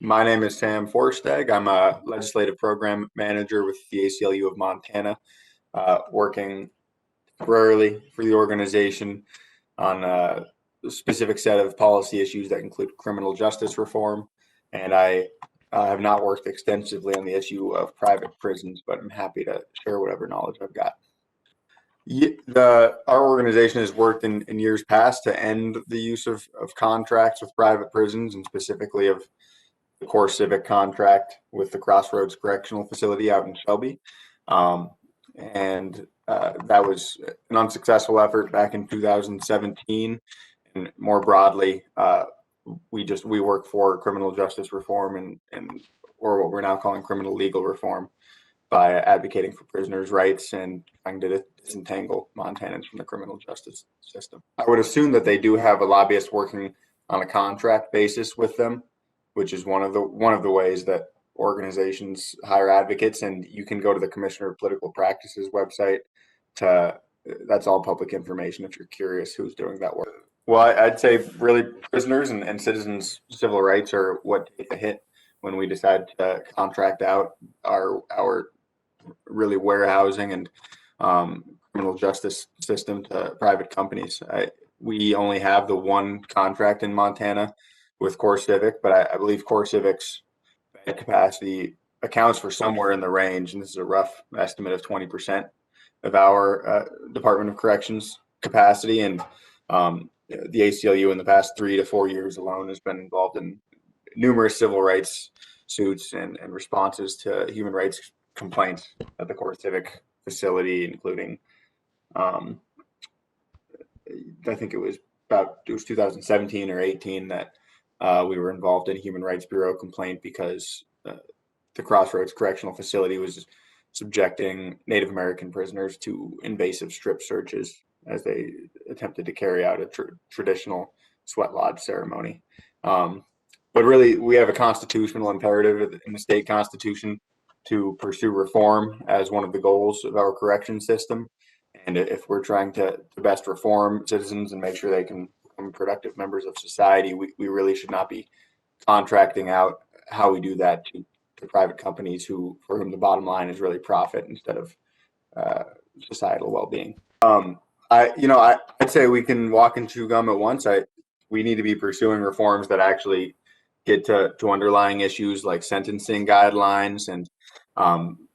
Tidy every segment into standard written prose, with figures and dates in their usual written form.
My name is Sam Forestag. I'm a legislative program manager with the ACLU of Montana, working temporarily for the organization on a specific set of policy issues that include criminal justice reform. And I have not worked extensively on the issue of private prisons, but I'm happy to share whatever knowledge I've got. Our organization has worked in years past to end the use of contracts with private prisons and specifically of the core civic contract with the Crossroads Correctional Facility out in Shelby. Um, and that was an unsuccessful effort back in 2017. And more broadly, we work for criminal justice reform and or what we're now calling criminal legal reform by advocating for prisoners' rights and trying to disentangle Montanans from the criminal justice system. I would assume that they do have a lobbyist working on a contract basis with them, which is one of the ways that organizations hire advocates. And you can go to the Commissioner of Political Practices website to that's all public information if you're curious who's doing that work. Well, I'd say really prisoners and citizens' civil rights are what take a hit when we decide to contract out our really warehousing and criminal justice system to private companies. We only have the one contract in Montana with Core Civic, but I believe Core Civic's bed capacity accounts for somewhere in the range, and this is a rough estimate of 20% of our Department of Corrections capacity. And the ACLU in the past 3 to 4 years alone has been involved in numerous civil rights suits and responses to human rights complaints at the Core Civic facility, including um, I think it was 2017 or 18 that we were involved in a Human Rights Bureau complaint because the Crossroads Correctional Facility was subjecting Native American prisoners to invasive strip searches as they attempted to carry out a traditional sweat lodge ceremony. Um, but really, we have a constitutional imperative in the state constitution to pursue reform as one of the goals of our correction system. And if we're trying to best reform citizens and make sure they can become productive members of society, we really should not be contracting out how we do that to private companies for whom the bottom line is really profit instead of uh, societal well-being. I'd say we can walk and chew gum at once. We need to be pursuing reforms that actually get to underlying issues like sentencing guidelines and um,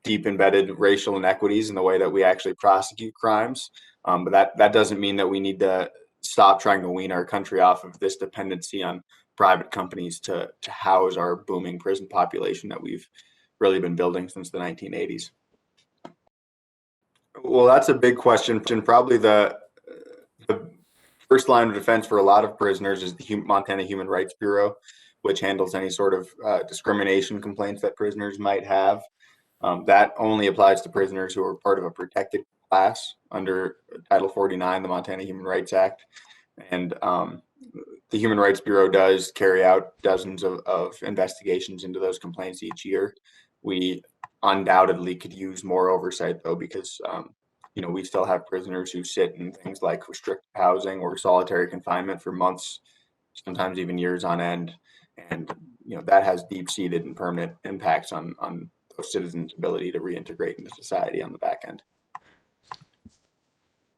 deep embedded racial inequities in the way that we actually prosecute crimes. But that doesn't mean that we need to stop trying to wean our country off of this dependency on private companies to house our booming prison population that we've really been building since the 1980s. Well, that's a big question. Probably the first line of defense for a lot of prisoners is the Montana Human Rights Bureau, which handles any sort of discrimination complaints that prisoners might have. That only applies to prisoners who are part of a protected class under Title 49, the Montana Human Rights Act. And the Human Rights Bureau does carry out dozens of investigations into those complaints each year. We undoubtedly could use more oversight, though, because we still have prisoners who sit in things like restricted housing or solitary confinement for months, sometimes even years on end, and that has deep-seated and permanent impacts on those citizens' ability to reintegrate into society on the back end.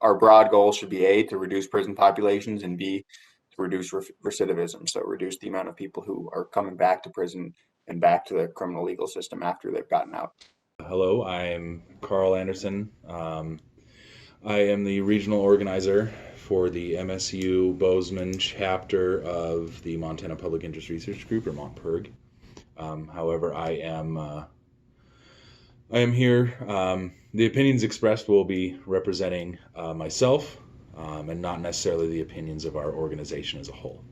Our broad goal should be A, to reduce prison populations, and B, to reduce recidivism, so reduce the amount of people who are coming back to prison and back to the criminal legal system after they've gotten out. Hello, I'm Carl Anderson. I am the regional organizer for the MSU Bozeman chapter of the Montana Public Interest Research Group, or MontPIRG. However, I am here. The opinions expressed will be representing myself and not necessarily the opinions of our organization as a whole.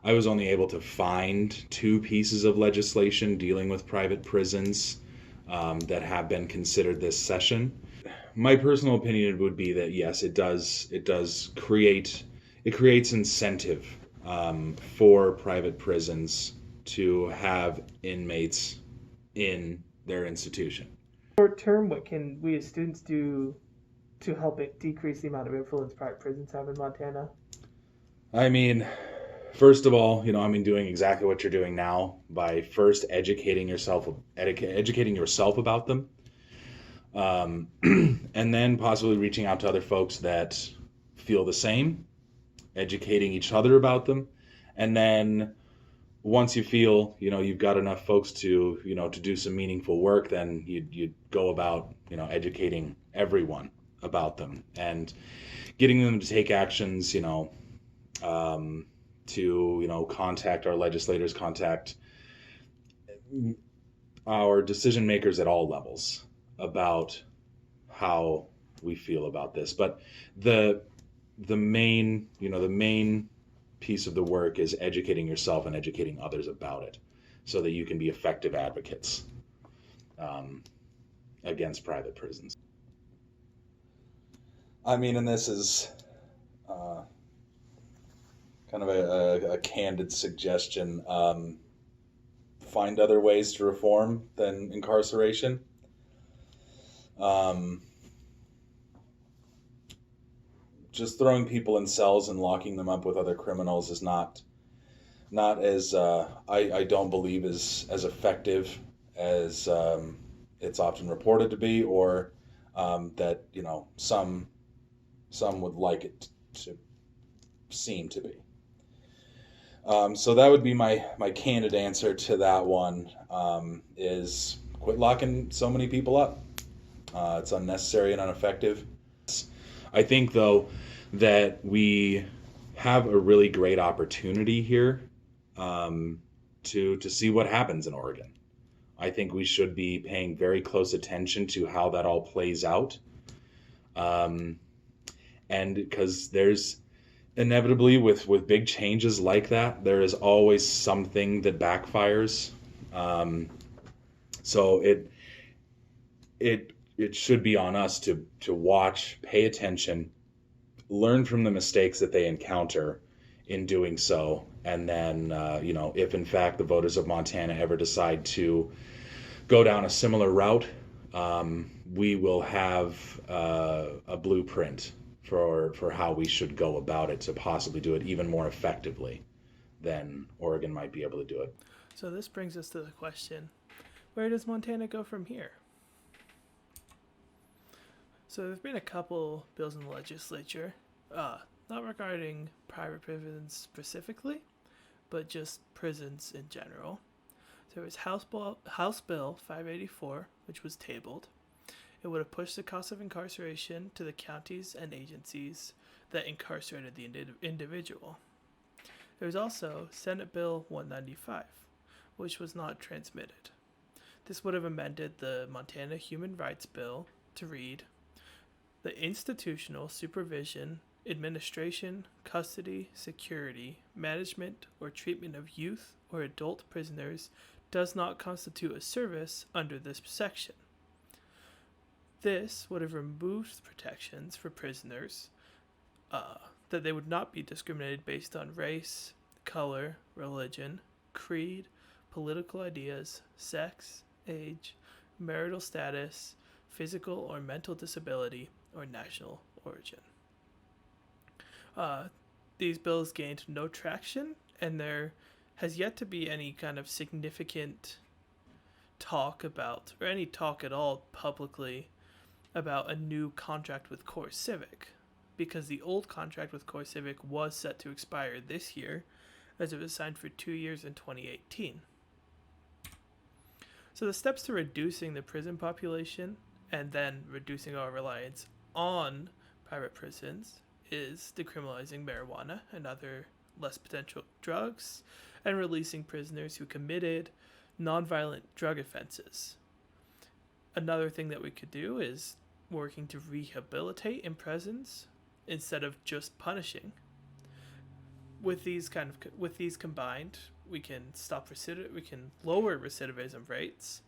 I was only able to find two pieces of legislation dealing with private prisons that have been considered this session. My personal opinion would be that yes, it creates incentive for private prisons to have inmates in their institution. Short term, what can we as students do to help it decrease the amount of influence private prisons have in Montana? I mean, First of all, doing exactly what you're doing now by first educating yourself about them, and then possibly reaching out to other folks that feel the same, educating each other about them, and then once you feel you've got enough folks to to do some meaningful work, then you go about educating everyone about them and getting them to take actions, to contact our legislators, contact our decision makers at all levels about how we feel about this. But the main piece of the work is educating yourself and educating others about it, so that you can be effective advocates against private prisons. I mean, and this is kind of a candid suggestion. Find other ways to reform than incarceration. Just throwing people in cells and locking them up with other criminals is not as I don't believe is as effective as it's often reported to be, or that some would like it to seem to be. So that would be my candid answer to that one, is quit locking so many people up. It's unnecessary and ineffective. I think, though, that we have a really great opportunity here to see what happens in Oregon. I think we should be paying very close attention to how that all plays out. And because there's inevitably with big changes like that, there is always something that backfires. So it should be on us to watch, pay attention, learn from the mistakes that they encounter in doing so, and then if in fact the voters of Montana ever decide to go down a similar route, we will have a blueprint for how we should go about it to possibly do it even more effectively than Oregon might be able to do it. So this brings us to the question, where does Montana go from here? So there's been a couple bills in the legislature, not regarding private prisons specifically, but just prisons in general. There was House Bill 584, which was tabled. It would have pushed the cost of incarceration to the counties and agencies that incarcerated the individual. There was also Senate Bill 195, which was not transmitted. This would have amended the Montana Human Rights Bill to read, "The institutional supervision, administration, custody, security, management, or treatment of youth or adult prisoners does not constitute a service under this section." This would have removed protections for prisoners, that they would not be discriminated based on race, color, religion, creed, political ideas, sex, age, marital status, physical or mental disability, or national origin. These bills gained no traction, and there has yet to be any kind of significant talk about, or any talk at all publicly, about a new contract with CoreCivic, because the old contract with CoreCivic was set to expire this year, as it was signed for 2 years in 2018. So the steps to reducing the prison population and then reducing our reliance on private prisons is decriminalizing marijuana and other less potential drugs, and releasing prisoners who committed nonviolent drug offenses. Another thing that we could do is working to rehabilitate in prisons instead of just punishing. With these combined, we can we can lower recidivism rates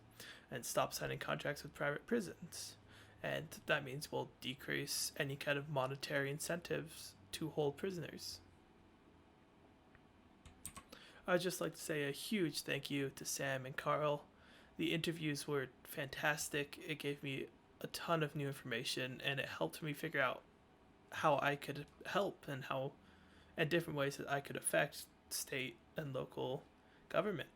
and stop signing contracts with private prisons. And that means we'll decrease any kind of monetary incentives to hold prisoners. I'd just like to say a huge thank you to Sam and Carl. The interviews were fantastic. It gave me a ton of new information, and it helped me figure out how I could help and different ways that I could affect state and local government.